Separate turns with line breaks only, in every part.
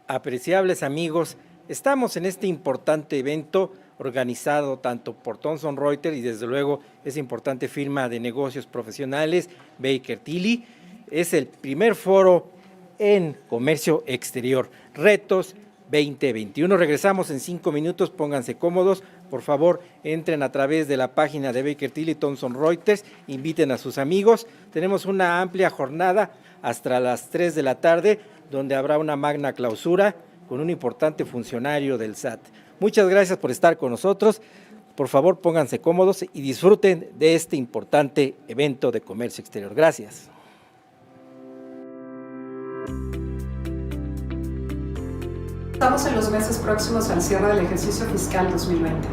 Apreciables amigos, estamos en este importante evento organizado tanto por Thomson Reuters y desde luego esa importante firma de negocios profesionales, Baker Tilly. Es el primer foro en comercio exterior, Retos 2021. Regresamos en 5 minutos, pónganse cómodos, por favor entren a través de la página de Baker Tilly, Thomson Reuters, inviten a sus amigos. Tenemos una amplia jornada hasta las 3 de la tarde, donde habrá una magna clausura con un importante funcionario del SAT. Muchas gracias por estar con nosotros. Por favor, pónganse cómodos y disfruten de este importante evento de comercio exterior. Gracias.
Estamos en los meses próximos al cierre del ejercicio fiscal 2020.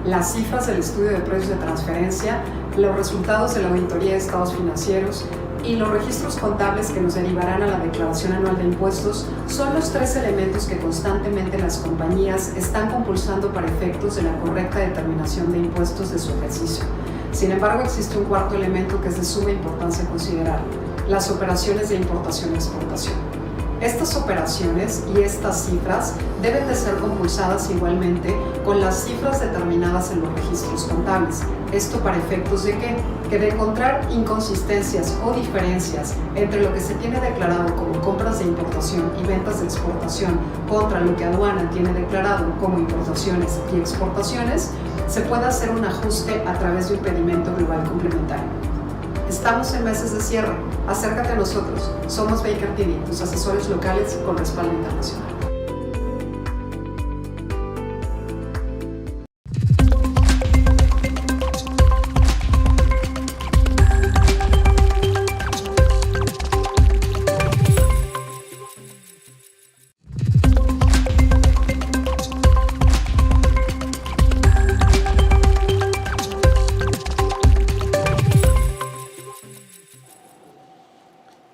Las cifras del estudio de precios de transferencia, los resultados de la auditoría de estados financieros y los registros contables que nos derivarán a la declaración anual de impuestos son los 3 elementos que constantemente las compañías están compulsando para efectos de la correcta determinación de impuestos de su ejercicio. Sin embargo, existe un cuarto elemento que es de suma importancia considerar: las operaciones de importación y exportación. Estas operaciones y estas cifras deben de ser compulsadas igualmente con las cifras determinadas en los registros contables. ¿Esto para efectos de qué? Que de encontrar inconsistencias o diferencias entre lo que se tiene declarado como compras de importación y ventas de exportación contra lo que aduana tiene declarado como importaciones y exportaciones, se puede hacer un ajuste a través de un pedimento global complementario. Estamos en meses de cierre. Acércate a nosotros. Somos Baker Tilly, tus asesores locales con respaldo internacional.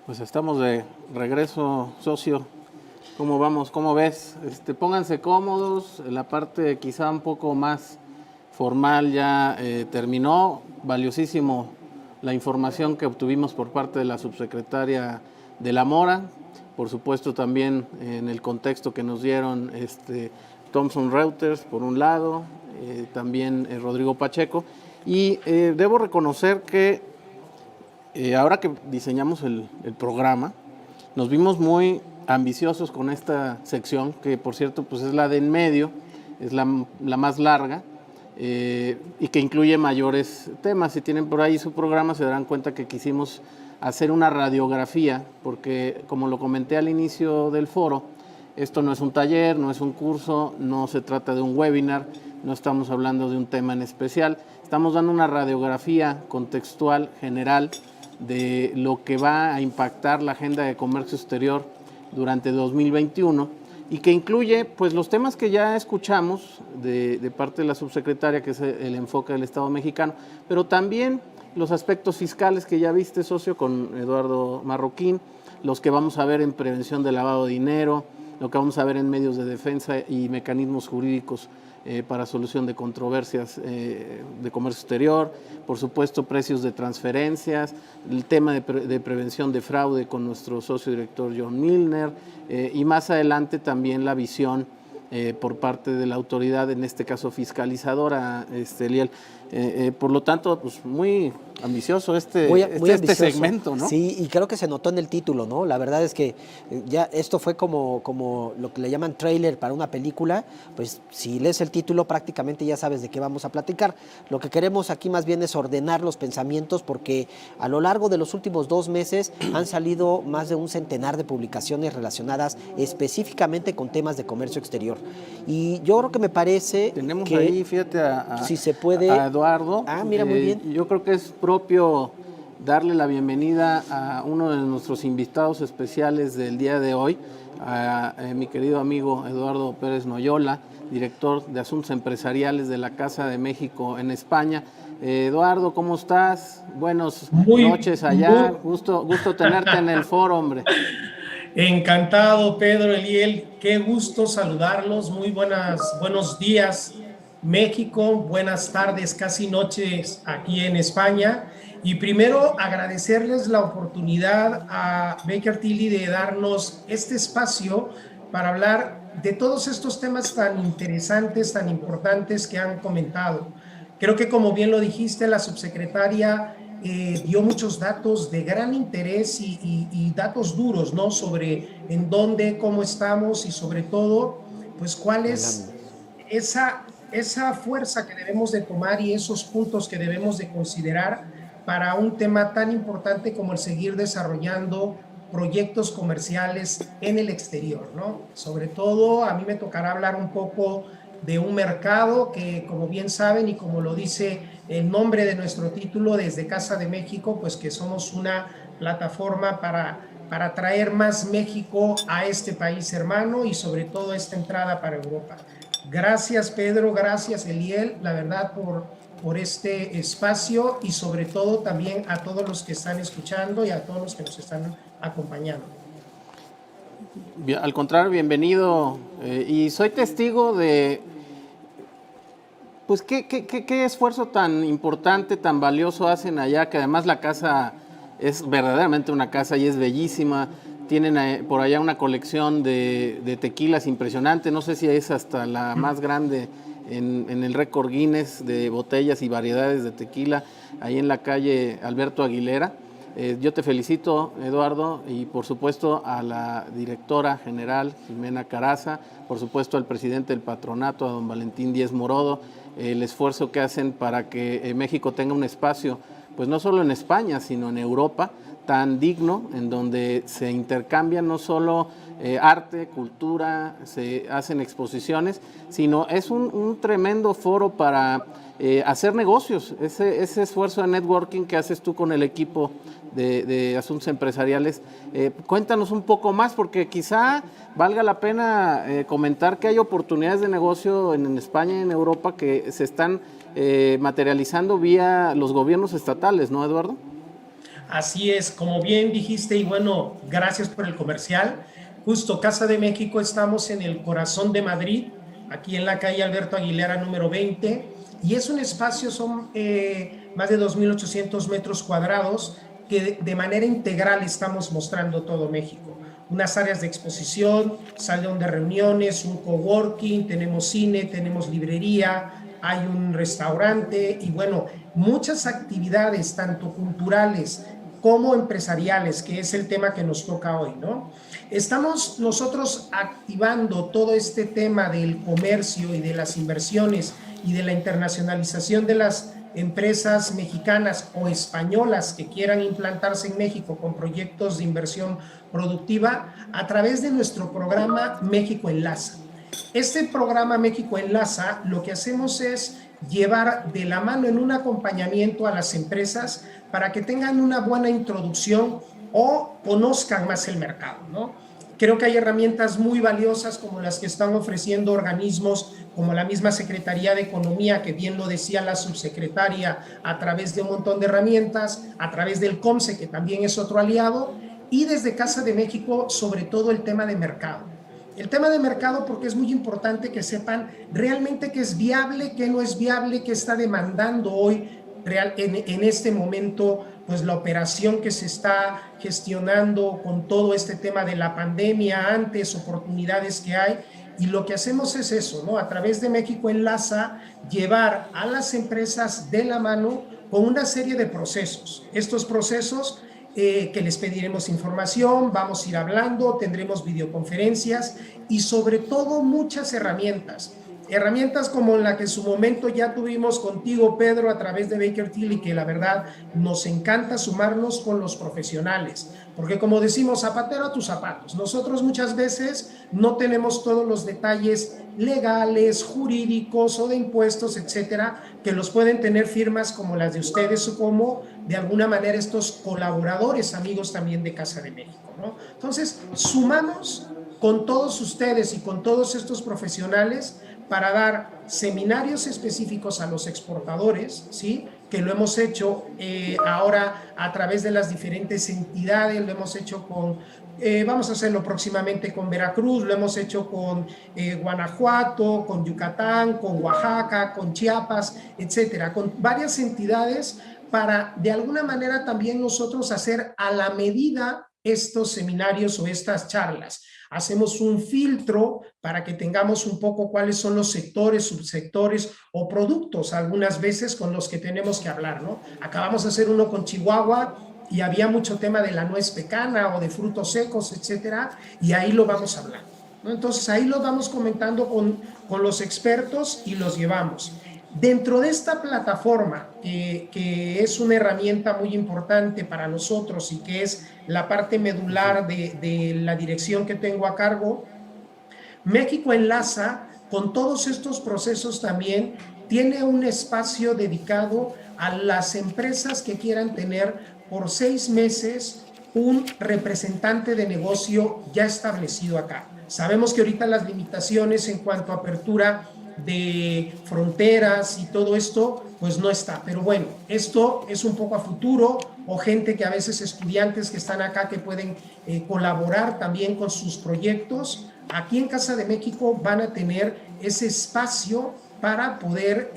Pues estamos de regreso, socio. ¿Cómo vamos? ¿Cómo ves? Pónganse cómodos. La parte quizá un poco más formal ya terminó. Valiosísimo la información que obtuvimos por parte de la subsecretaria de la Mora. Por supuesto también en el contexto que nos dieron Thomson Reuters por un lado, también Rodrigo Pacheco. Y debo reconocer que ahora que diseñamos el programa, nos vimos muy ambiciosos con esta sección, que por cierto pues es la de en medio, es la más larga y que incluye mayores temas. Si tienen por ahí su programa se darán cuenta que quisimos hacer una radiografía, porque como lo comenté al inicio del foro, esto no es un taller, no es un curso, no se trata de un webinar, no estamos hablando de un tema en especial, estamos dando una radiografía contextual general de lo que va a impactar la agenda de comercio exterior durante 2021 y que incluye pues los temas que ya escuchamos de parte de la subsecretaria, que es el enfoque del Estado mexicano, pero también los aspectos fiscales que ya viste, socio, con Eduardo Marroquín, los que vamos a ver en prevención de lavado de dinero, lo que vamos a ver en medios de defensa y mecanismos jurídicos para solución de controversias de comercio exterior, por supuesto precios de transferencias, el tema de prevención de fraude con nuestro socio director John Milner y más adelante también la visión por parte de la autoridad, en este caso fiscalizadora, Eliel. Por lo tanto, pues muy ambicioso
muy ambicioso.
Segmento, ¿no?
Sí, y creo que se notó en el título, ¿no? La verdad es que ya esto fue como lo que le llaman tráiler para una película. Pues si lees el título prácticamente ya sabes de qué vamos a platicar. Lo que queremos aquí más bien es ordenar los pensamientos, porque a lo largo de los últimos 2 meses han salido más de un centenar de publicaciones relacionadas específicamente con temas de comercio exterior. Y yo creo que me parece
tenemos
que
ahí, fíjate,
si se puede,
a Eduardo.
Mira, muy bien.
Yo creo que es propio darle la bienvenida a uno de nuestros invitados especiales del día de hoy, a mi querido amigo Eduardo Pérez Noyola, director de Asuntos Empresariales de la Casa de México en España. Eduardo, ¿cómo estás? Buenas noches allá. Gusto tenerte en el foro, hombre.
Encantado, Pedro, Eliel. Qué gusto saludarlos. Buenos días, México. Buenas tardes, casi noches aquí en España. Y primero agradecerles la oportunidad a Baker Tilly de darnos este espacio para hablar de todos estos temas tan interesantes, tan importantes que han comentado. Creo que, como bien lo dijiste, la subsecretaria dio muchos datos de gran interés y datos duros, ¿no? Sobre en dónde, cómo estamos y sobre todo, pues cuál es esa fuerza que debemos de tomar y esos puntos que debemos de considerar para un tema tan importante como el seguir desarrollando proyectos comerciales en el exterior, ¿no? Sobre todo, a mí me tocará hablar un poco de un mercado que, como bien saben y como lo dice el nombre de nuestro título, desde Casa de México, pues que somos una plataforma para traer más México a este país hermano y sobre todo esta entrada para Europa. Gracias, Pedro, gracias, Eliel, la verdad, por este espacio y sobre todo también a todos los que están escuchando y a todos los que nos están acompañando.
Al contrario, bienvenido. Y soy testigo de, pues, qué esfuerzo tan importante, tan valioso hacen allá, que además la casa es verdaderamente una casa y es bellísima. Tienen por allá una colección de tequilas impresionante, no sé si es hasta la más grande en el récord Guinness de botellas y variedades de tequila, ahí en la calle Alberto Aguilera. Yo te felicito, Eduardo, y por supuesto a la directora general, Jimena Caraza, por supuesto al presidente del patronato, a don Valentín Díez Morodo, el esfuerzo que hacen para que México tenga un espacio, pues no solo en España, sino en Europa, tan digno, en donde se intercambian no solo arte, cultura, se hacen exposiciones, sino es un tremendo foro para hacer negocios. Ese esfuerzo de networking que haces tú con el equipo de asuntos empresariales, cuéntanos un poco más, porque quizá valga la pena comentar que hay oportunidades de negocio en España y en Europa que se están materializando vía los gobiernos estatales, ¿no, Eduardo?
Así es, como bien dijiste, y bueno, gracias por el comercial. Justo Casa de México, estamos en el corazón de Madrid, aquí en la calle Alberto Aguilera número 20, y es un espacio, son más de 2.800 metros cuadrados, que de manera integral estamos mostrando todo México. Unas áreas de exposición, salón de reuniones, un coworking, tenemos cine, tenemos librería, hay un restaurante y bueno, muchas actividades, tanto culturales como empresariales, que es el tema que nos toca hoy, ¿no? Estamos nosotros activando todo este tema del comercio y de las inversiones y de la internacionalización de las empresas mexicanas o españolas que quieran implantarse en México con proyectos de inversión productiva a través de nuestro programa México Enlaza. Este programa México Enlaza, lo que hacemos es llevar de la mano en un acompañamiento a las empresas para que tengan una buena introducción o conozcan más el mercado, ¿no? Creo que hay herramientas muy valiosas como las que están ofreciendo organismos como la misma Secretaría de Economía, que bien lo decía la subsecretaria, a través de un montón de herramientas, a través del COMSE, que también es otro aliado, y desde Casa de México, sobre todo el tema de mercado. El tema de mercado, porque es muy importante que sepan realmente qué es viable, qué no es viable, qué está demandando hoy en este momento, pues la operación que se está gestionando con todo este tema de la pandemia, antes, oportunidades que hay, y lo que hacemos es eso, ¿no? A través de México Enlaza, llevar a las empresas de la mano con una serie de procesos. Estos procesos que les pediremos información, vamos a ir hablando, tendremos videoconferencias y sobre todo muchas herramientas. Herramientas como la que en su momento ya tuvimos contigo, Pedro, a través de Baker Tilly, que la verdad nos encanta sumarnos con los profesionales, porque como decimos, zapatero a tus zapatos. Nosotros muchas veces no tenemos todos los detalles legales, jurídicos o de impuestos, etcétera, que los pueden tener firmas como las de ustedes o como de alguna manera estos colaboradores, amigos también de Casa de México, ¿no? Entonces, sumamos con todos ustedes y con todos estos profesionales para dar seminarios específicos a los exportadores, ¿sí? Que lo hemos hecho ahora a través de las diferentes entidades, lo hemos hecho con, vamos a hacerlo próximamente con Veracruz, lo hemos hecho con Guanajuato, con Yucatán, con Oaxaca, con Chiapas, etcétera, con varias entidades para de alguna manera también nosotros hacer a la medida estos seminarios o estas charlas. hacemos un filtro para que tengamos un poco cuáles son los sectores, subsectores o productos algunas veces con los que tenemos que hablar, ¿no? Acabamos de hacer uno con Chihuahua y había mucho tema de la nuez pecana o de frutos secos, etcétera, y ahí lo vamos a hablar, ¿no? Entonces ahí lo vamos comentando con los expertos y los llevamos. Dentro de esta plataforma, que es una herramienta muy importante para nosotros y que es la parte medular de la dirección que tengo a cargo, México Enlaza con todos estos procesos también tiene un espacio dedicado a las empresas que quieran tener por 6 meses un representante de negocio ya establecido acá. Sabemos que ahorita las limitaciones en cuanto a apertura de fronteras y todo esto, pues no está. Pero bueno, esto es un poco a futuro, o gente que a veces estudiantes que están acá que pueden colaborar también con sus proyectos. Aquí en Casa de México van a tener ese espacio para poder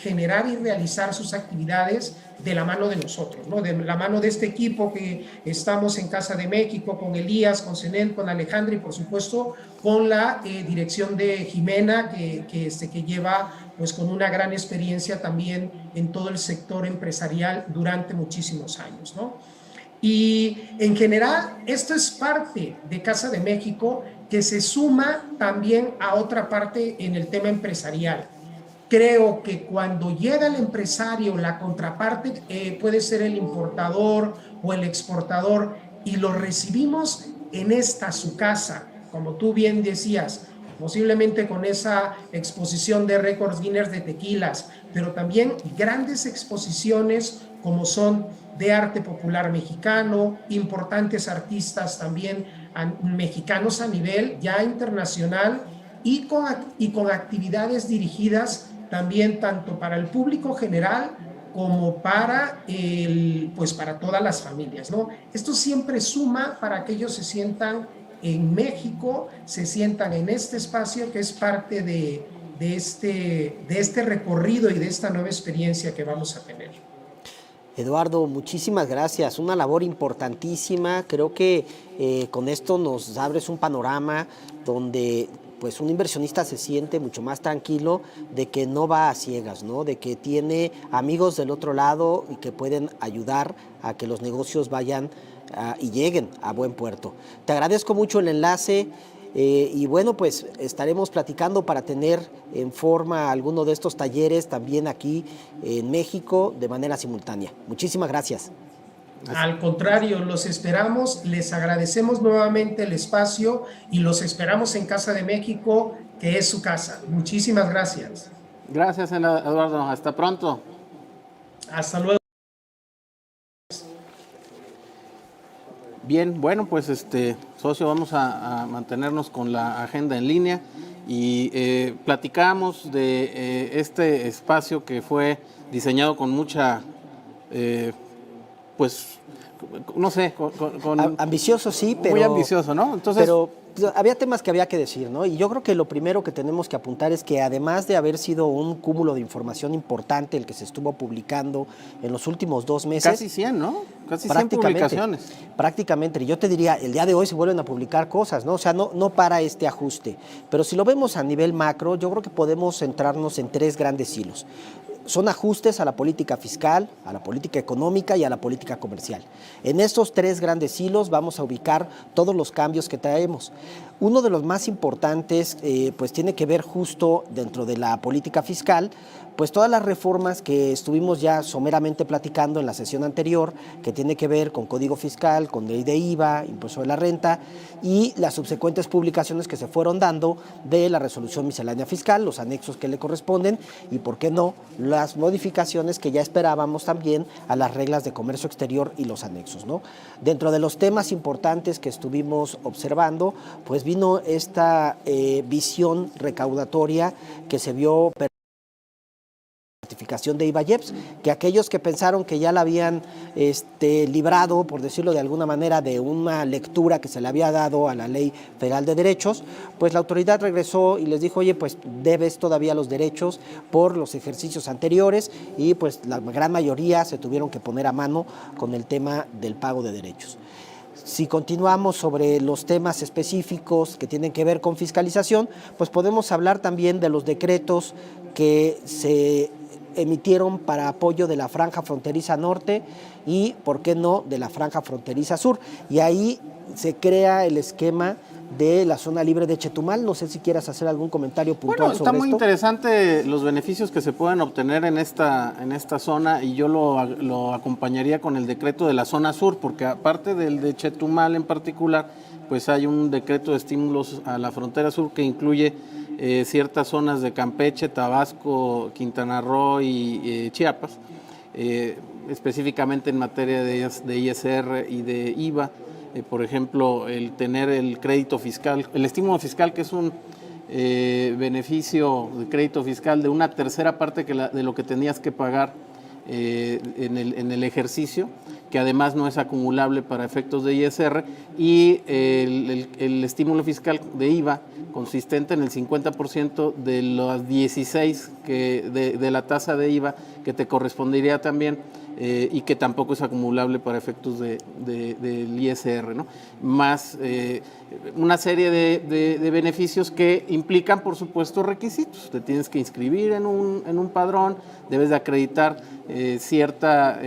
generar y realizar sus actividades de la mano de nosotros, ¿no? De la mano de este equipo que estamos en Casa de México, con Elías, con Zenén, con Alejandra y por supuesto con la dirección de Jimena, que lleva pues con una gran experiencia también en todo el sector empresarial durante muchísimos años, ¿no? Y en general esto es parte de Casa de México que se suma también a otra parte en el tema empresarial. Creo que cuando llega el empresario, la contraparte puede ser el importador o el exportador, y lo recibimos en esta su casa, como tú bien decías, posiblemente con esa exposición de récords Guinness de tequilas, pero también grandes exposiciones como son de arte popular mexicano, importantes artistas también mexicanos a nivel ya internacional, y con actividades dirigidas también tanto para el público general como para, pues para todas las familias, ¿no? Esto siempre suma para que ellos se sientan en México, se sientan en este espacio que es parte de este recorrido y de esta nueva experiencia que vamos a tener.
Eduardo, muchísimas gracias. Una labor importantísima. Creo que con esto nos abres un panorama donde pues un inversionista se siente mucho más tranquilo de que no va a ciegas, ¿no? De que tiene amigos del otro lado y que pueden ayudar a que los negocios vayan y lleguen a buen puerto. Te agradezco mucho el enlace y bueno, pues estaremos platicando para tener en forma alguno de estos talleres también aquí en México de manera simultánea. Muchísimas gracias.
Al contrario, los esperamos, les agradecemos nuevamente el espacio y los esperamos en Casa de México, que es su casa. Muchísimas gracias.
Gracias, Eduardo. Hasta pronto.
Hasta luego.
Bien, bueno, pues socio, vamos a mantenernos con la agenda en línea y platicamos de este espacio que fue diseñado con mucha pues, no sé,
ambicioso, sí, pero...
Muy ambicioso, ¿no? Entonces,
pero había temas que había que decir, ¿no? Y yo creo que lo primero que tenemos que apuntar es que además de haber sido un cúmulo de información importante el que se estuvo publicando en los últimos 2 meses...
Casi 100, ¿no? Casi 100 publicaciones.
Prácticamente. Yo te diría, el día de hoy se vuelven a publicar cosas, ¿no? O sea, no para este ajuste. Pero si lo vemos a nivel macro, yo creo que podemos centrarnos en 3 grandes hilos. Son ajustes a la política fiscal, a la política económica y a la política comercial. En estos 3 grandes hilos vamos a ubicar todos los cambios que traemos. Uno de los más importantes pues tiene que ver justo dentro de la política fiscal, pues todas las reformas que estuvimos ya someramente platicando en la sesión anterior, que tiene que ver con Código Fiscal, con Ley de IVA, Impuesto de la Renta y las subsecuentes publicaciones que se fueron dando de la Resolución Miscelánea Fiscal, los anexos que le corresponden y, por qué no, las modificaciones que ya esperábamos también a las reglas de comercio exterior y los anexos, ¿no? Dentro de los temas importantes que estuvimos observando, pues vino esta visión recaudatoria que se vio certificación de IVA-IEPS, que aquellos que pensaron que ya la habían librado, por decirlo de alguna manera, de una lectura que se le había dado a la Ley Federal de Derechos, pues la autoridad regresó y les dijo, oye, pues debes todavía los derechos por los ejercicios anteriores, y pues la gran mayoría se tuvieron que poner a mano con el tema del pago de derechos. Si continuamos sobre los temas específicos que tienen que ver con fiscalización, pues podemos hablar también de los decretos que se emitieron para apoyo de la franja fronteriza norte y, ¿por qué no?, de la franja fronteriza sur. Y ahí se crea el esquema de la zona libre de Chetumal. No sé si quieras hacer algún comentario puntual sobre esto.
Está muy interesante los beneficios que se pueden obtener en esta zona, y yo lo acompañaría con el decreto de la zona sur, porque aparte del de Chetumal en particular, pues hay un decreto de estímulos a la frontera sur que incluye ciertas zonas de Campeche, Tabasco, Quintana Roo y Chiapas, específicamente en materia de ISR y de IVA. Por ejemplo, el tener el crédito fiscal, el estímulo fiscal, que es un beneficio de crédito fiscal de una tercera parte de lo que tenías que pagar en el ejercicio, que además no es acumulable para efectos de ISR, y el estímulo fiscal de IVA consistente en el 50% de las 16 de la tasa de IVA que te correspondería también, y que tampoco es acumulable para efectos del ISR, ¿no? Más una serie de beneficios que implican, por supuesto, requisitos. Te tienes que inscribir en un padrón, debes de acreditar cierta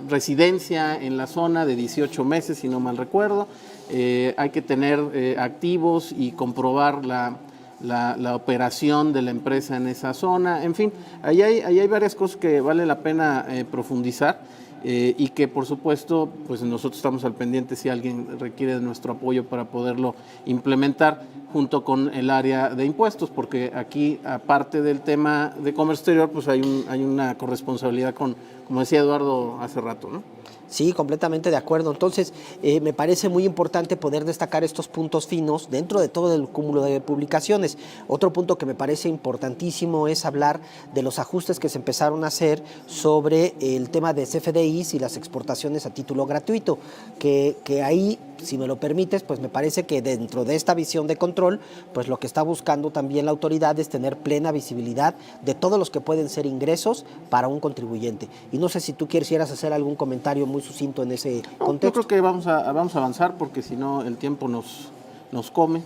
residencia en la zona de 18 meses, si no mal recuerdo. Hay que tener activos y comprobar la operación de la empresa en esa zona. En fin, ahí hay varias cosas que vale la pena profundizar, y que, por supuesto, pues nosotros estamos al pendiente si alguien requiere de nuestro apoyo para poderlo implementar junto con el área de impuestos, porque aquí, aparte del tema de comercio exterior, pues hay una corresponsabilidad como decía Eduardo hace rato, ¿no?
Sí, completamente de acuerdo. Entonces, me parece muy importante poder destacar estos puntos finos dentro de todo el cúmulo de publicaciones. Otro punto que me parece importantísimo es hablar de los ajustes que se empezaron a hacer sobre el tema de CFDIs y las exportaciones a título gratuito, que ahí, si me lo permites, pues me parece que dentro de esta visión de control, pues lo que está buscando también la autoridad es tener plena visibilidad de todos los que pueden ser ingresos para un contribuyente. Y no sé si tú quisieras hacer algún comentario muy sucinto en ese contexto.
Yo creo que vamos a avanzar, porque si no el tiempo nos come.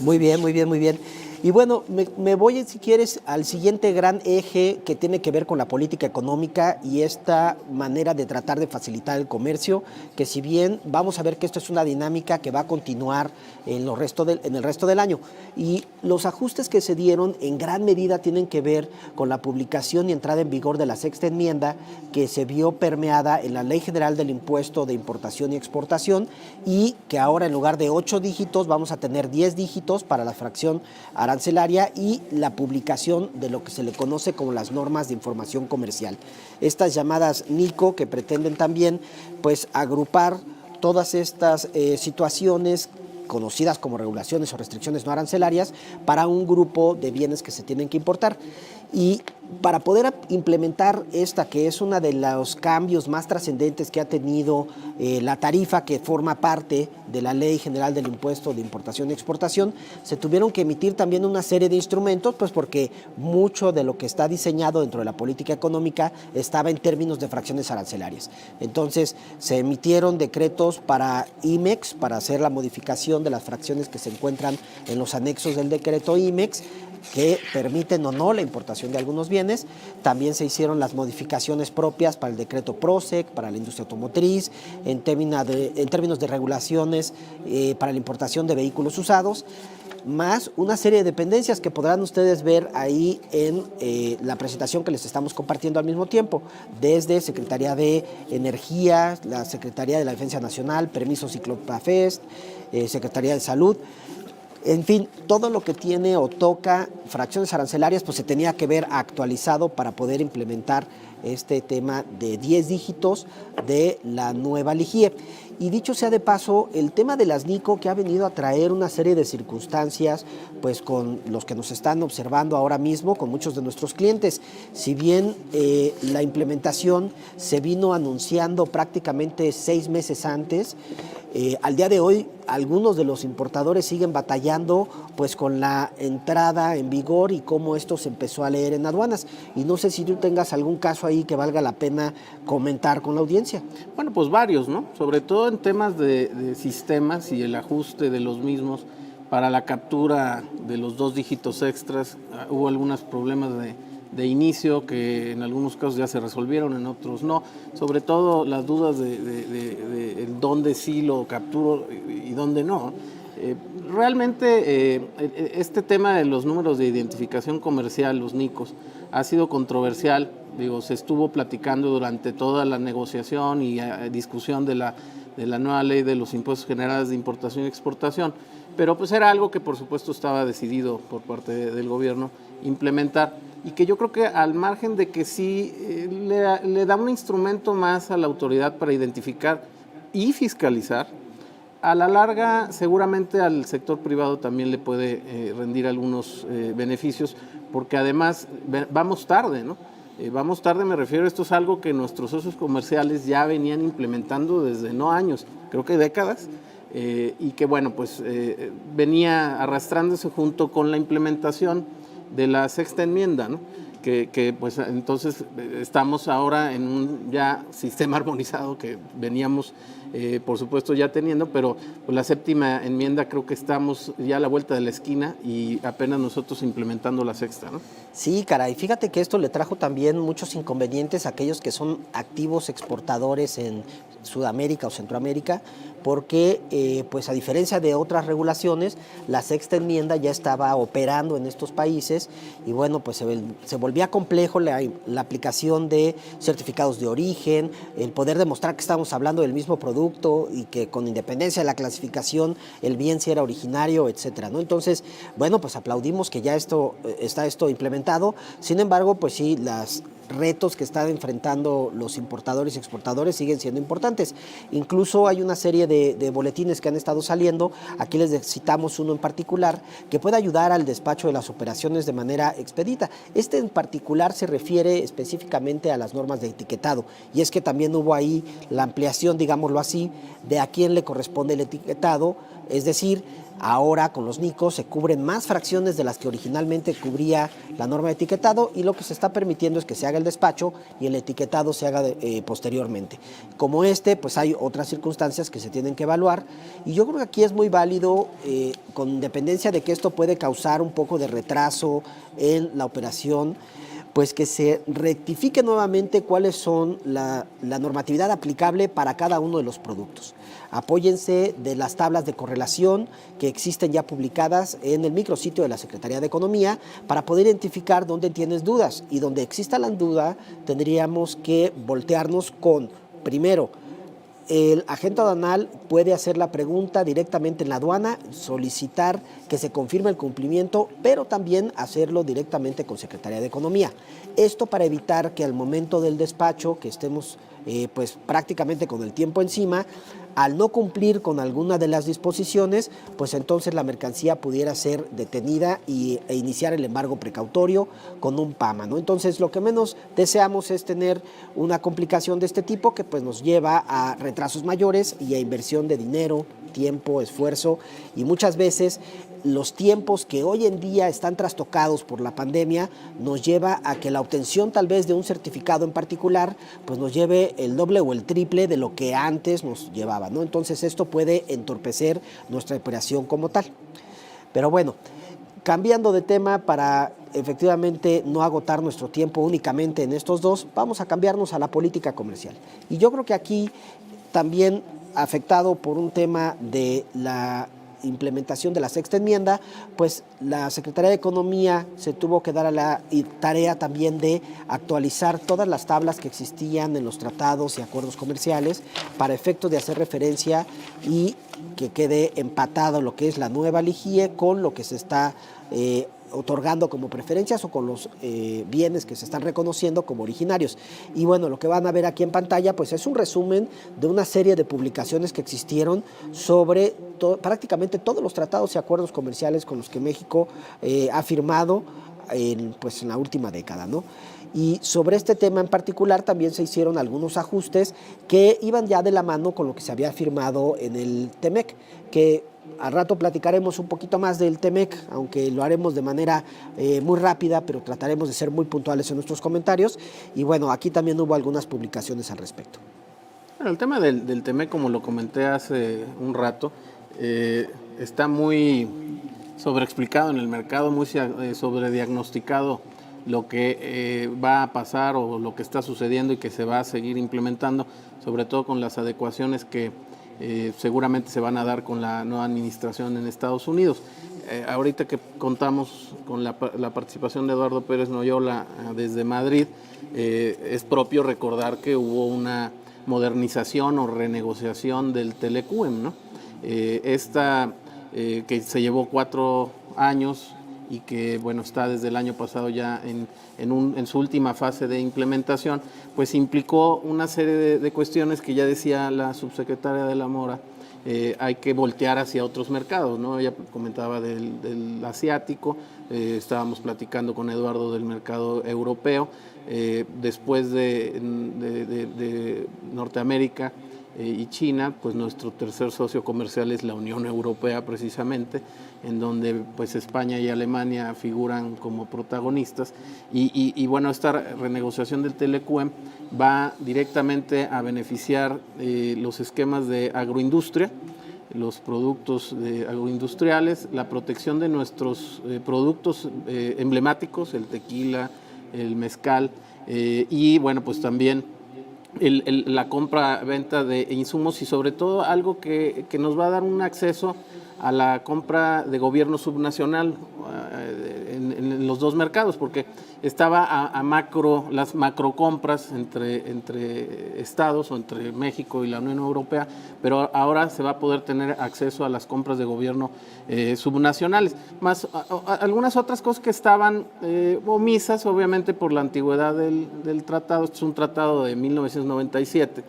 Muy bien, muy bien, muy bien. Y bueno, me voy, si quieres, al siguiente gran eje que tiene que ver con la política económica y esta manera de tratar de facilitar el comercio, que si bien vamos a ver que esto es una dinámica que va a continuar en el resto del año. Y los ajustes que se dieron en gran medida tienen que ver con la publicación y entrada en vigor de la sexta enmienda, que se vio permeada en la Ley General del Impuesto de Importación y Exportación, y que ahora en lugar de 8 dígitos vamos a tener 10 dígitos para la fracción arancelaria y la publicación de lo que se le conoce como las normas de información comercial. Estas llamadas NICO, que pretenden también pues agrupar todas estas situaciones conocidas como regulaciones o restricciones no arancelarias para un grupo de bienes que se tienen que importar. Y para poder implementar esta, que es uno de los cambios más trascendentes que ha tenido la tarifa que forma parte de la Ley General del Impuesto de Importación y Exportación, se tuvieron que emitir también una serie de instrumentos, pues porque mucho de lo que está diseñado dentro de la política económica estaba en términos de fracciones arancelarias. Entonces, se emitieron decretos para IMEX, para hacer la modificación de las fracciones que se encuentran en los anexos del decreto IMEX, que permiten o no la importación de algunos bienes. También se hicieron las modificaciones propias para el decreto PROSEC, para la industria automotriz, en términos de regulaciones para la importación de vehículos usados, más una serie de dependencias que podrán ustedes ver ahí en la presentación que les estamos compartiendo al mismo tiempo, desde Secretaría de Energía, la Secretaría de la Defensa Nacional, Permisos Ciclopafest, Secretaría de Salud. En fin, todo lo que tiene o toca fracciones arancelarias, pues se tenía que ver actualizado para poder implementar este tema de 10 dígitos de la nueva LIGIE. Y dicho sea de paso, el tema de las NICO, que ha venido a traer una serie de circunstancias, pues con los que nos están observando ahora mismo, con muchos de nuestros clientes. Si bien la implementación se vino anunciando prácticamente 6 meses antes, Al día de hoy, algunos de los importadores siguen batallando pues con la entrada en vigor y cómo esto se empezó a leer en aduanas. Y no sé si tú tengas algún caso ahí que valga la pena comentar con la audiencia.
Bueno, pues varios, ¿no? Sobre todo en temas de sistemas y el ajuste de los mismos para la captura de los 2 dígitos extras. Hubo algunos problemas de inicio que en algunos casos ya se resolvieron, en otros no. Sobre todo las dudas de dónde sí lo capturo y dónde no. Realmente este tema de los números de identificación comercial, los NICOs, ha sido controversial. Digo, se estuvo platicando durante toda la negociación y discusión de la nueva ley de los impuestos generales de importación y exportación, pero pues era algo que por supuesto estaba decidido por parte del gobierno implementar, y que yo creo que al margen de que sí le da un instrumento más a la autoridad para identificar y fiscalizar, a la larga seguramente al sector privado también le puede rendir algunos beneficios, porque además vamos tarde, ¿no? Vamos tarde, me refiero, esto es algo que nuestros socios comerciales ya venían implementando desde no años, creo que décadas, y que bueno, pues venía arrastrándose junto con la implementación de la sexta enmienda, ¿no? Que pues entonces estamos ahora en un ya sistema armonizado que veníamos por supuesto ya teniendo, pero pues la séptima enmienda creo que estamos ya a la vuelta de la esquina y apenas nosotros implementando la sexta, ¿no?
Sí, caray, fíjate que esto le trajo también muchos inconvenientes a aquellos que son activos exportadores en Sudamérica o Centroamérica, porque pues a diferencia de otras regulaciones, la sexta enmienda ya estaba operando en estos países y bueno, pues se volvía complejo la aplicación de certificados de origen, el poder demostrar que estamos hablando del mismo producto y que con independencia de la clasificación el bien si era originario, etcétera, ¿no? Entonces, bueno, pues aplaudimos que ya está esto implementado. Sin embargo, pues sí, los retos que están enfrentando los importadores y exportadores siguen siendo importantes. Incluso hay una serie de boletines que han estado saliendo, aquí les citamos uno en particular, que puede ayudar al despacho de las operaciones de manera expedita. Este en particular se refiere específicamente a las normas de etiquetado, y es que también hubo ahí la ampliación, digámoslo así, de a quién le corresponde el etiquetado, es decir, ahora con los NICOs se cubren más fracciones de las que originalmente cubría la norma de etiquetado, y lo que se está permitiendo es que se haga el despacho y el etiquetado se haga posteriormente. Como pues hay otras circunstancias que se tienen que evaluar, y yo creo que aquí es muy válido, con independencia de que esto puede causar un poco de retraso en la operación, pues que se rectifique nuevamente cuáles son la normatividad aplicable para cada uno de los productos. Apóyense de las tablas de correlación que existen ya publicadas en el micrositio de la Secretaría de Economía para poder identificar dónde tienes dudas, y donde exista la duda tendríamos que voltearnos con, primero, el agente aduanal puede hacer la pregunta directamente en la aduana, solicitar que se confirme el cumplimiento, pero también hacerlo directamente con Secretaría de Economía. Esto para evitar que al momento del despacho, que estemos pues prácticamente con el tiempo encima, al no cumplir con alguna de las disposiciones, pues entonces la mercancía pudiera ser detenida e iniciar el embargo precautorio con un PAMA, ¿no? Entonces lo que menos deseamos es tener una complicación de este tipo que pues nos lleva a retrasos mayores y a inversión de dinero, tiempo, esfuerzo, y muchas veces los tiempos que hoy en día están trastocados por la pandemia nos lleva a que la obtención tal vez de un certificado en particular pues nos lleve el doble o el triple de lo que antes nos llevaba, ¿no? Entonces esto puede entorpecer nuestra operación como tal. Pero bueno, cambiando de tema para efectivamente no agotar nuestro tiempo únicamente en estos dos, vamos a cambiarnos a la política comercial. Y yo creo que aquí también afectado por un tema de la implementación de la sexta enmienda, pues la Secretaría de Economía se tuvo que dar a la tarea también de actualizar todas las tablas que existían en los tratados y acuerdos comerciales para efectos de hacer referencia y que quede empatado lo que es la nueva LIGIE con lo que se está otorgando como preferencias o con los bienes que se están reconociendo como originarios. Y bueno, lo que van a ver aquí en pantalla pues es un resumen de una serie de publicaciones que existieron sobre prácticamente todos los tratados y acuerdos comerciales con los que México ha firmado en la última década, ¿no? Y sobre este tema en particular también se hicieron algunos ajustes que iban ya de la mano con lo que se había firmado en el TEMEC, que al rato platicaremos un poquito más del TEMEC, aunque lo haremos de manera muy rápida, pero trataremos de ser muy puntuales en nuestros comentarios. Y bueno, aquí también hubo algunas publicaciones al respecto.
Bueno, el tema del TEMEC, como lo comenté hace un rato, está muy sobreexplicado en el mercado, muy sobrediagnosticado lo que va a pasar o lo que está sucediendo y que se va a seguir implementando, sobre todo con las adecuaciones que seguramente se van a dar con la nueva administración en Estados Unidos. Ahorita que contamos con la participación de Eduardo Pérez Noyola desde Madrid, es propio recordar que hubo una modernización o renegociación del Telecuem, ¿no? Que se llevó 4 años y que bueno, está desde el año pasado ya en su última fase de implementación, pues implicó una serie de cuestiones que ya decía la subsecretaria de la Mora, hay que voltear hacia otros mercados, ¿no? Ella comentaba del asiático, estábamos platicando con Eduardo del mercado europeo, después de Norteamérica y China, pues nuestro tercer socio comercial es la Unión Europea precisamente, en donde pues España y Alemania figuran como protagonistas y bueno, esta renegociación del Telecuem va directamente a beneficiar los esquemas de agroindustria, los productos agroindustriales, la protección de nuestros productos emblemáticos, el tequila, el mezcal y bueno, pues también la compra-venta de insumos y sobre todo algo que nos va a dar un acceso a la compra de gobierno subnacional en los dos mercados, porque estaba las macrocompras entre estados o entre México y la Unión Europea, pero ahora se va a poder tener acceso a las compras de gobierno subnacionales, más algunas otras cosas que estaban omisas, obviamente por la antigüedad del tratado. Este es un tratado de 1997,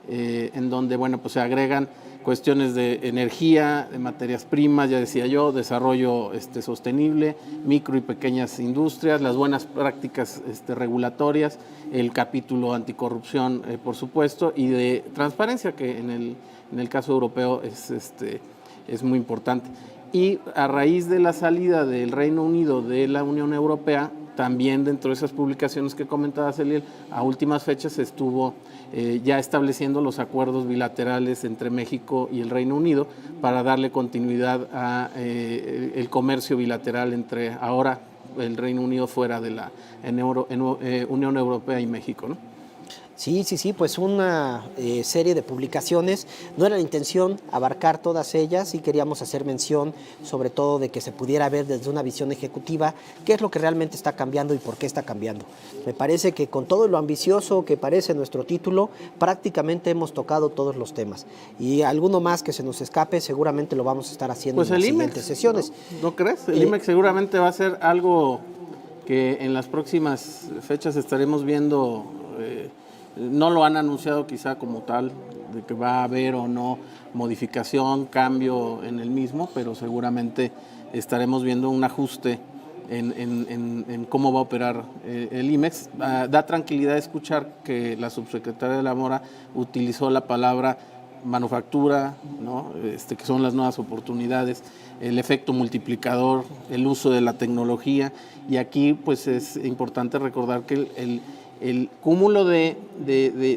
en donde bueno, pues se agregan cuestiones de energía, de materias primas, ya decía yo, desarrollo sostenible, micro y pequeñas industrias, las buenas prácticas regulatorias, el capítulo anticorrupción, por supuesto, y de transparencia, que en el caso europeo es muy importante. Y a raíz de la salida del Reino Unido de la Unión Europea, también dentro de esas publicaciones que comentaba Celiel, a últimas fechas se estuvo ya estableciendo los acuerdos bilaterales entre México y el Reino Unido para darle continuidad a el comercio bilateral entre ahora el Reino Unido fuera de la Unión Europea y México, ¿no?
Sí, pues una serie de publicaciones. No era la intención abarcar todas ellas, sí queríamos hacer mención sobre todo de que se pudiera ver desde una visión ejecutiva qué es lo que realmente está cambiando y por qué está cambiando. Me parece que con todo lo ambicioso que parece nuestro título, prácticamente hemos tocado todos los temas. Y alguno más que se nos escape seguramente lo vamos a estar haciendo
pues
en las
IMEX,
siguientes sesiones.
¿No crees? El IMEX seguramente va a ser algo que en las próximas fechas estaremos viendo. No lo han anunciado quizá como tal, de que va a haber o no modificación, cambio en el mismo, pero seguramente estaremos viendo un ajuste en cómo va a operar el IMEX. Da tranquilidad escuchar que la subsecretaria de la Mora utilizó la palabra manufactura, ¿no? Que son las nuevas oportunidades, el efecto multiplicador, el uso de la tecnología, y aquí pues es importante recordar que el cúmulo de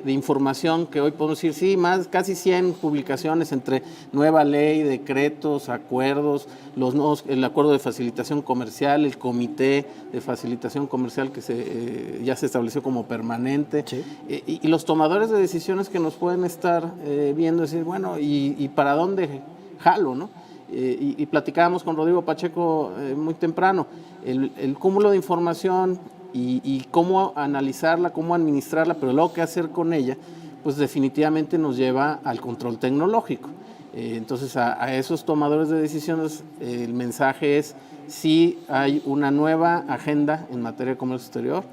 información que hoy podemos decir, sí, casi 100 publicaciones entre nueva ley, decretos, acuerdos, el acuerdo de facilitación comercial, el comité de facilitación comercial que ya se estableció como permanente, sí. Y los tomadores de decisiones que nos pueden estar viendo, decir, bueno, ¿y para dónde jalo, no? Y platicábamos con Rodrigo Pacheco muy temprano, el cúmulo de información y cómo analizarla, cómo administrarla, pero luego qué hacer con ella, pues definitivamente nos lleva al control tecnológico. Entonces a esos tomadores de decisiones el mensaje es: sí hay una nueva agenda en materia de comercio exterior,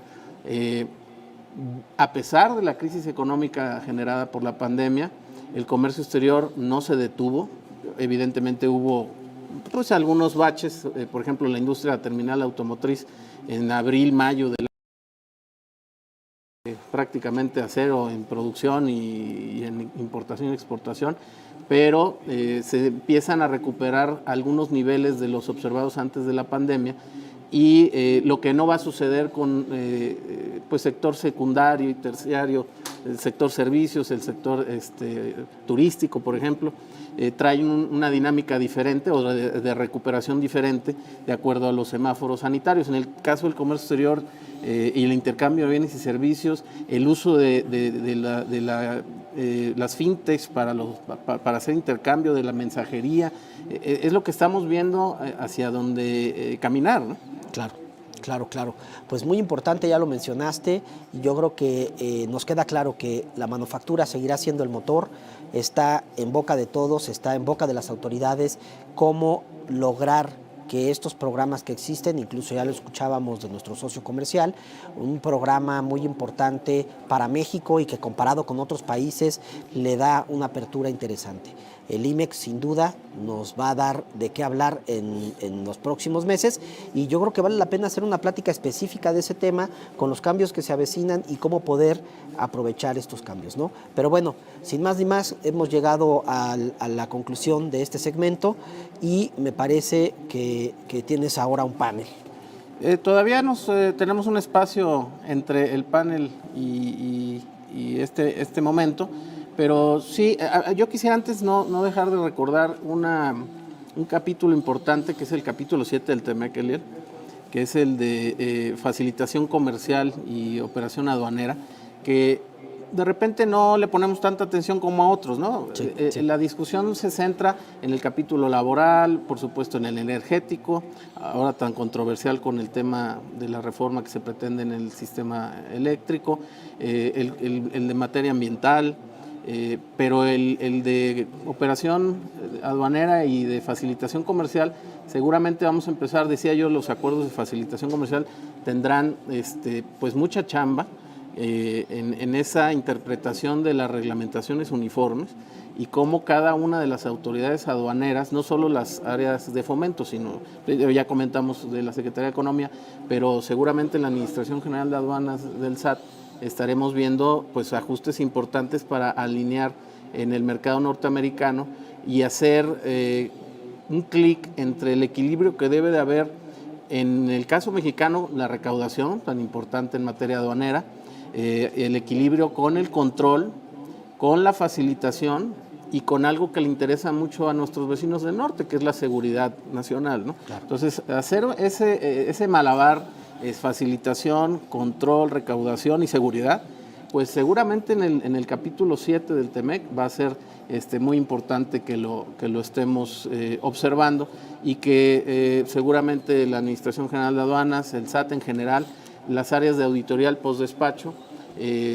a pesar de la crisis económica generada por la pandemia, el comercio exterior no se detuvo. Evidentemente hubo pues algunos baches, por ejemplo en la industria terminal automotriz en abril, mayo del prácticamente a cero en producción y en importación y exportación, pero se empiezan a recuperar algunos niveles de los observados antes de la pandemia, y lo que no va a suceder con pues sector secundario y terciario, el sector servicios, el sector turístico, por ejemplo, trae una dinámica diferente o de recuperación diferente de acuerdo a los semáforos sanitarios. En el caso del comercio exterior y el intercambio de bienes y servicios, el uso de las fintechs para hacer intercambio de la mensajería, es lo que estamos viendo hacia donde caminar, ¿no?
Claro. Pues muy importante, ya lo mencionaste, y yo creo que nos queda claro que la manufactura seguirá siendo el motor, está en boca de todos, está en boca de las autoridades, cómo lograr que estos programas que existen, incluso ya lo escuchábamos de nuestro socio comercial, un programa muy importante para México y que comparado con otros países le da una apertura interesante. El IMEX sin duda nos va a dar de qué hablar en los próximos meses, y yo creo que vale la pena hacer una plática específica de ese tema con los cambios que se avecinan y cómo poder aprovechar estos cambios, ¿no? Pero bueno, sin más ni más, hemos llegado a la conclusión de este segmento y me parece que tienes ahora un panel.
Todavía tenemos un espacio entre el panel y este momento. Pero sí, yo quisiera antes no dejar de recordar un capítulo importante, que es el capítulo 7 del TEMEC, Eliel, que es el de facilitación comercial y operación aduanera, que de repente no le ponemos tanta atención como a otros, ¿no?
Sí.
La discusión se centra en el capítulo laboral, por supuesto en el energético, ahora tan controversial con el tema de la reforma que se pretende en el sistema eléctrico, el de materia ambiental, pero el de operación aduanera y de facilitación comercial, seguramente vamos a empezar, decía yo, los acuerdos de facilitación comercial tendrán pues mucha chamba en esa interpretación de las reglamentaciones uniformes y cómo cada una de las autoridades aduaneras, no solo las áreas de fomento, sino, ya comentamos de la Secretaría de Economía, pero seguramente en la Administración General de Aduanas del SAT, estaremos viendo pues ajustes importantes para alinear en el mercado norteamericano y hacer un clic entre el equilibrio que debe de haber en el caso mexicano, la recaudación tan importante en materia aduanera, el equilibrio con el control, con la facilitación y con algo que le interesa mucho a nuestros vecinos del norte, que es la seguridad nacional, ¿no? Claro. Entonces, hacer ese malabar es facilitación, control, recaudación y seguridad, pues seguramente en el capítulo 7 del TEMEC va a ser muy importante que lo estemos observando, y que seguramente la Administración General de Aduanas, el SAT en general, las áreas de auditoría al postdespacho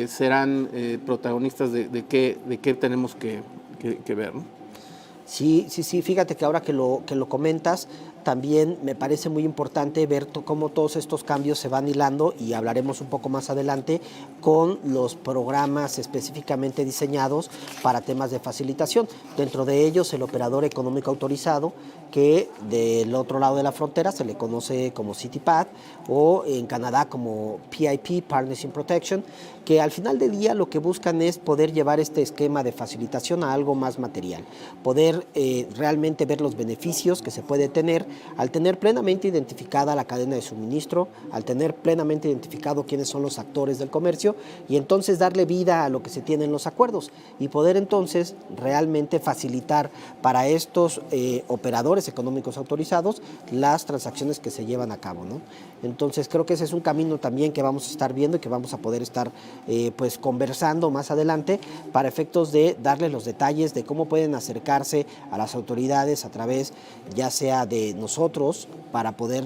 serán protagonistas de qué tenemos que ver, ¿no?
Sí, fíjate que ahora que lo comentas, también me parece muy importante ver cómo todos estos cambios se van hilando, y hablaremos un poco más adelante con los programas específicamente diseñados para temas de facilitación. Dentro de ellos, el operador económico autorizado, que del otro lado de la frontera se le conoce como CityPath, o en Canadá como PIP, Partners in Protection, que al final del día lo que buscan es poder llevar este esquema de facilitación a algo más material, poder realmente ver los beneficios que se puede tener al tener plenamente identificada la cadena de suministro, al tener plenamente identificado quiénes son los actores del comercio, y entonces darle vida a lo que se tiene en los acuerdos y poder entonces realmente facilitar para estos operadores económicos autorizados las transacciones que se llevan a cabo, ¿no? Entonces creo que ese es un camino también que vamos a estar viendo y que vamos a poder estar pues conversando más adelante, para efectos de darles los detalles de cómo pueden acercarse a las autoridades a través ya sea de nosotros, para poder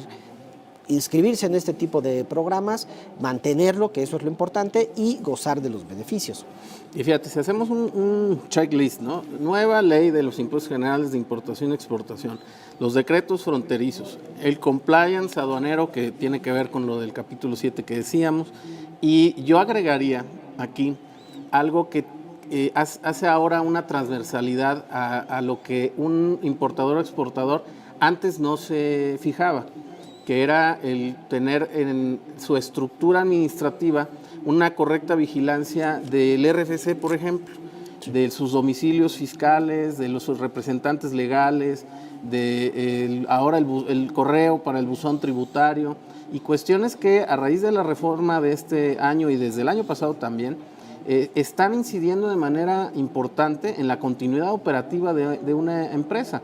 inscribirse en este tipo de programas, mantenerlo, que eso es lo importante, y gozar de los beneficios.
Y fíjate, si hacemos un checklist, ¿no? Nueva ley de los impuestos generales de importación y exportación, los decretos fronterizos, el compliance aduanero que tiene que ver con lo del capítulo 7 que decíamos, y yo agregaría aquí algo que hace ahora una transversalidad a lo que un importador o exportador antes no se fijaba, que era el tener en su estructura administrativa una correcta vigilancia del RFC, por ejemplo, de sus domicilios fiscales, de los representantes legales, ahora el correo para el buzón tributario, y cuestiones que a raíz de la reforma de este año y desde el año pasado también, están incidiendo de manera importante en la continuidad operativa de una empresa.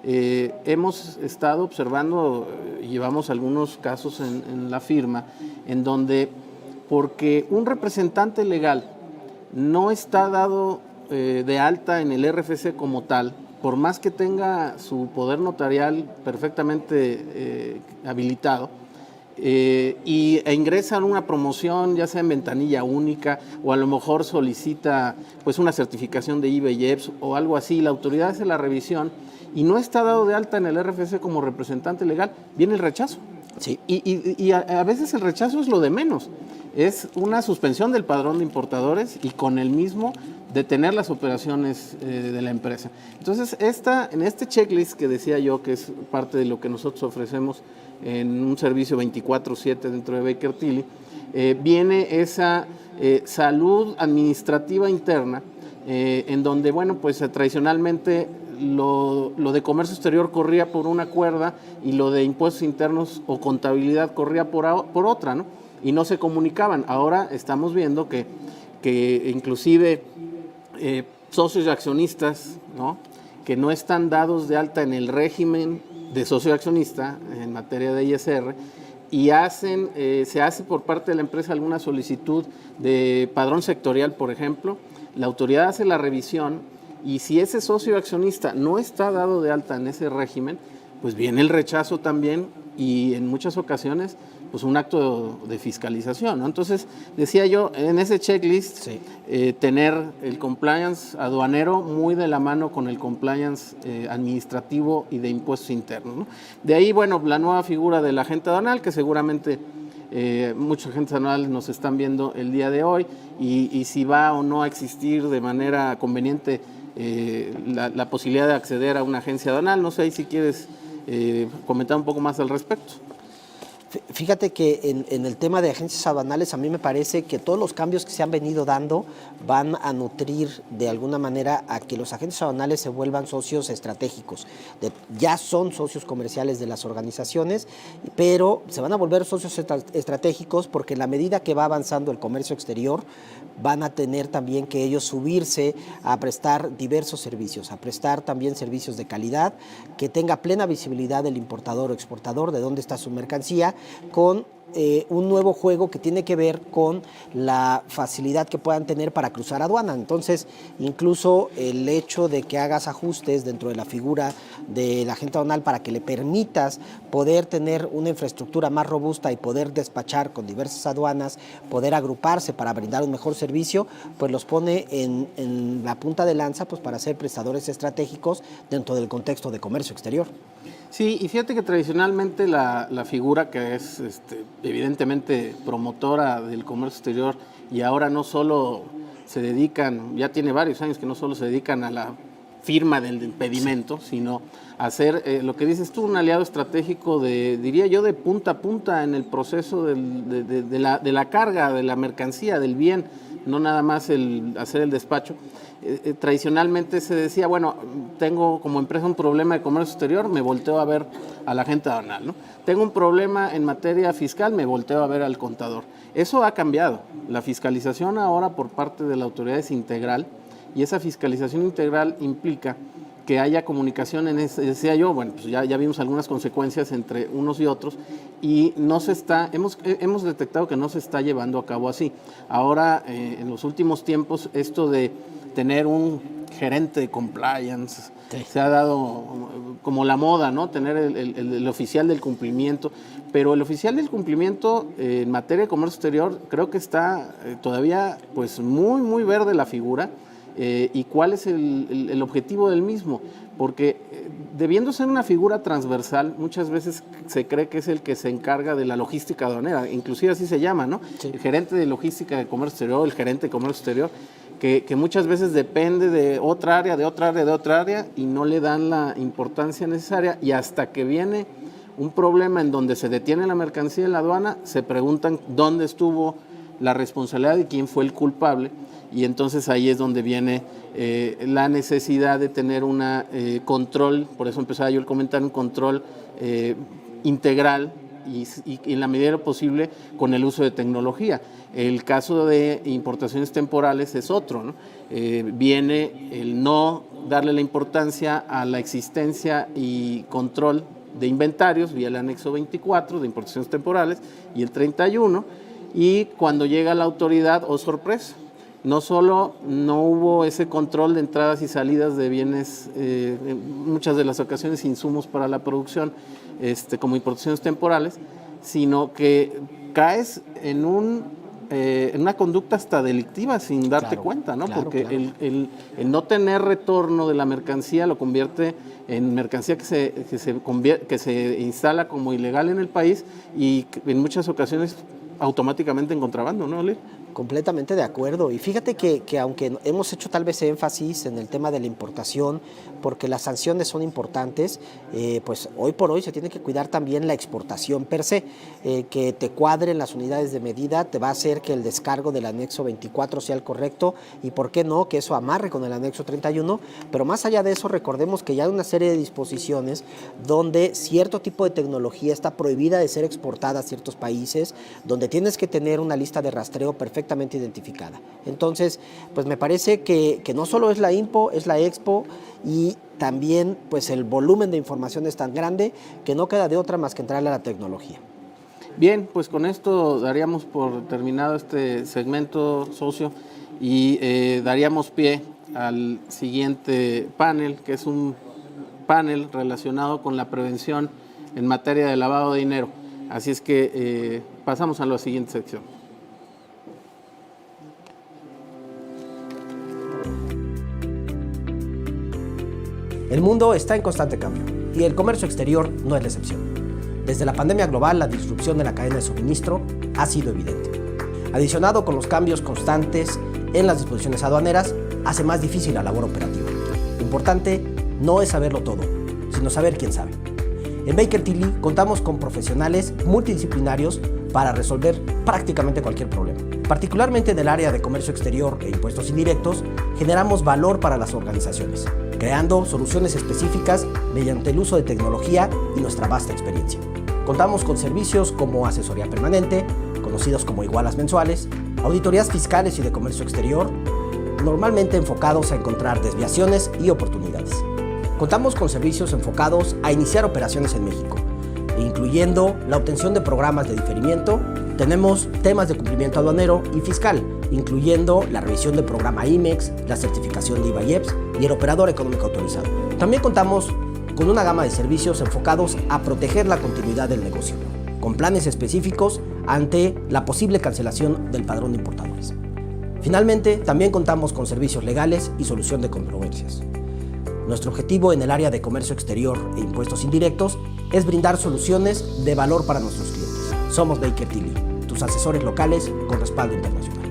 Hemos estado observando, llevamos algunos casos en la firma, en donde porque un representante legal no está dado de alta en el RFC como tal, por más que tenga su poder notarial perfectamente habilitado, e ingresa en una promoción, ya sea en ventanilla única, o a lo mejor solicita pues una certificación de IVA y EPS o algo así, la autoridad hace la revisión y no está dado de alta en el RFC como representante legal, viene el rechazo.
Sí.
Y a veces el rechazo es lo de menos, es una suspensión del padrón de importadores y con el mismo detener las operaciones de la empresa. Entonces, en este checklist que decía yo, que es parte de lo que nosotros ofrecemos en un servicio 24/7 dentro de Baker Tilly, viene esa salud administrativa interna, en donde, bueno, pues tradicionalmente lo de comercio exterior corría por una cuerda y lo de impuestos internos o contabilidad corría por otra, ¿no? Y no se comunicaban. Ahora estamos viendo que inclusive socios y accionistas, ¿no?, que no están dados de alta en el régimen de socio accionista en materia de ISR, y se hace por parte de la empresa alguna solicitud de padrón sectorial, por ejemplo, la autoridad hace la revisión y si ese socio accionista no está dado de alta en ese régimen, pues viene el rechazo también y en muchas ocasiones pues un acto de fiscalización, ¿no? Entonces, decía yo, en ese checklist, sí, tener el compliance aduanero muy de la mano con el compliance administrativo y de impuestos internos, ¿no? De ahí, bueno, la nueva figura del agente aduanal, que seguramente muchos agentes aduanales nos están viendo el día de hoy, y si va o no a existir de manera conveniente la posibilidad de acceder a una agencia aduanal. No sé ahí si quieres comentar un poco más al respecto.
Fíjate que en el tema de agencias aduanales a mí me parece que todos los cambios que se han venido dando van a nutrir de alguna manera a que los agentes aduanales se vuelvan socios estratégicos. Ya son socios comerciales de las organizaciones, pero se van a volver socios estratégicos porque en la medida que va avanzando el comercio exterior van a tener también que ellos subirse a prestar diversos servicios, a prestar también servicios de calidad, que tenga plena visibilidad del importador o exportador de dónde está su mercancía, con un nuevo juego que tiene que ver con la facilidad que puedan tener para cruzar aduana. Entonces, incluso el hecho de que hagas ajustes dentro de la figura del agente aduanal para que le permitas poder tener una infraestructura más robusta y poder despachar con diversas aduanas, poder agruparse para brindar un mejor servicio, pues los pone en la punta de lanza, pues, para ser prestadores estratégicos dentro del contexto de comercio exterior.
Sí, y fíjate que tradicionalmente la figura que es evidentemente promotora del comercio exterior, y ahora no solo se dedican, ya tiene varios años que no solo se dedican a la firma del impedimento, sino a hacer lo que dices tú, un aliado estratégico diría yo, de punta a punta en el proceso de la carga, de la mercancía, del bien, no nada más hacer el despacho. Tradicionalmente se decía, bueno, tengo como empresa un problema de comercio exterior, me volteo a ver al agente aduanal, ¿no? Tengo un problema en materia fiscal, me volteo a ver al contador. Eso ha cambiado. La fiscalización ahora por parte de la autoridad es integral, y esa fiscalización integral implica que haya comunicación decía yo, bueno, pues ya vimos algunas consecuencias entre unos y otros, y hemos detectado que no se está llevando a cabo así. Ahora, en los últimos tiempos, esto de tener un gerente de compliance, sí, se ha dado como la moda, ¿no? Tener el oficial del cumplimiento, pero el oficial del cumplimiento en materia de comercio exterior creo que está todavía pues muy, muy verde la figura. ¿Y cuál es el objetivo del mismo? Porque debiendo ser una figura transversal, muchas veces se cree que es el que se encarga de la logística aduanera, inclusive así se llama, ¿no? Sí. El gerente de logística de comercio exterior, el gerente de comercio exterior, que muchas veces depende de otra área, y no le dan la importancia necesaria, y hasta que viene un problema en donde se detiene la mercancía en la aduana, se preguntan dónde estuvo la responsabilidad de quién fue el culpable, y entonces ahí es donde viene la necesidad de tener un control, por eso empezaba yo el comentario, un control integral y en la medida de lo posible con el uso de tecnología. El caso de importaciones temporales es otro, ¿no? Viene el no darle la importancia a la existencia y control de inventarios vía el anexo 24 de importaciones temporales y el 31, y cuando llega la autoridad, oh sorpresa, no solo no hubo ese control de entradas y salidas de bienes, en muchas de las ocasiones insumos para la producción, como importaciones temporales, sino que caes en una conducta hasta delictiva sin darte cuenta, ¿no?
Claro,
porque
claro.
El no tener retorno de la mercancía lo convierte en mercancía que se instala como ilegal en el país y en muchas ocasiones automáticamente en contrabando, ¿no, Lir?
Completamente de acuerdo. Y fíjate que aunque hemos hecho tal vez énfasis en el tema de la importación, porque las sanciones son importantes, pues hoy por hoy se tiene que cuidar también la exportación per se. Que te cuadren las unidades de medida te va a hacer que el descargo del anexo 24 sea el correcto y por qué no, que eso amarre con el anexo 31, pero más allá de eso recordemos que ya hay una serie de disposiciones donde cierto tipo de tecnología está prohibida de ser exportada a ciertos países, donde tienes que tener una lista de rastreo perfectamente identificada. Entonces, pues me parece que no solo es la INPO, es la Expo, y también pues el volumen de información es tan grande que no queda de otra más que entrarle a la tecnología.
Bien, pues con esto daríamos por terminado este segmento, socio, y daríamos pie al siguiente panel, que es un panel relacionado con la prevención en materia de lavado de dinero. Así es que pasamos a la siguiente sección.
El mundo está en constante cambio y el comercio exterior no es la excepción. Desde la pandemia global, la disrupción de la cadena de suministro ha sido evidente. Adicionado con los cambios constantes en las disposiciones aduaneras, hace más difícil la labor operativa. Lo importante no es saberlo todo, sino saber quién sabe. En Baker Tilly contamos con profesionales multidisciplinarios para resolver prácticamente cualquier problema. Particularmente en el área de comercio exterior e impuestos indirectos, generamos valor para las organizaciones, creando soluciones específicas mediante el uso de tecnología y nuestra vasta experiencia. Contamos con servicios como asesoría permanente, conocidos como igualas mensuales, auditorías fiscales y de comercio exterior, normalmente enfocados a encontrar desviaciones y oportunidades. Contamos con servicios enfocados a iniciar operaciones en México, incluyendo la obtención de programas de diferimiento. Tenemos temas de cumplimiento aduanero y fiscal, incluyendo la revisión del programa IMEX, la certificación de IVA-IEPS y el operador económico autorizado. También contamos con una gama de servicios enfocados a proteger la continuidad del negocio, con planes específicos ante la posible cancelación del padrón de importadores. Finalmente, también contamos con servicios legales y solución de controversias. Nuestro objetivo en el área de comercio exterior e impuestos indirectos es brindar soluciones de valor para nuestros clientes. Somos Baker Tilly, tus asesores locales con respaldo internacional.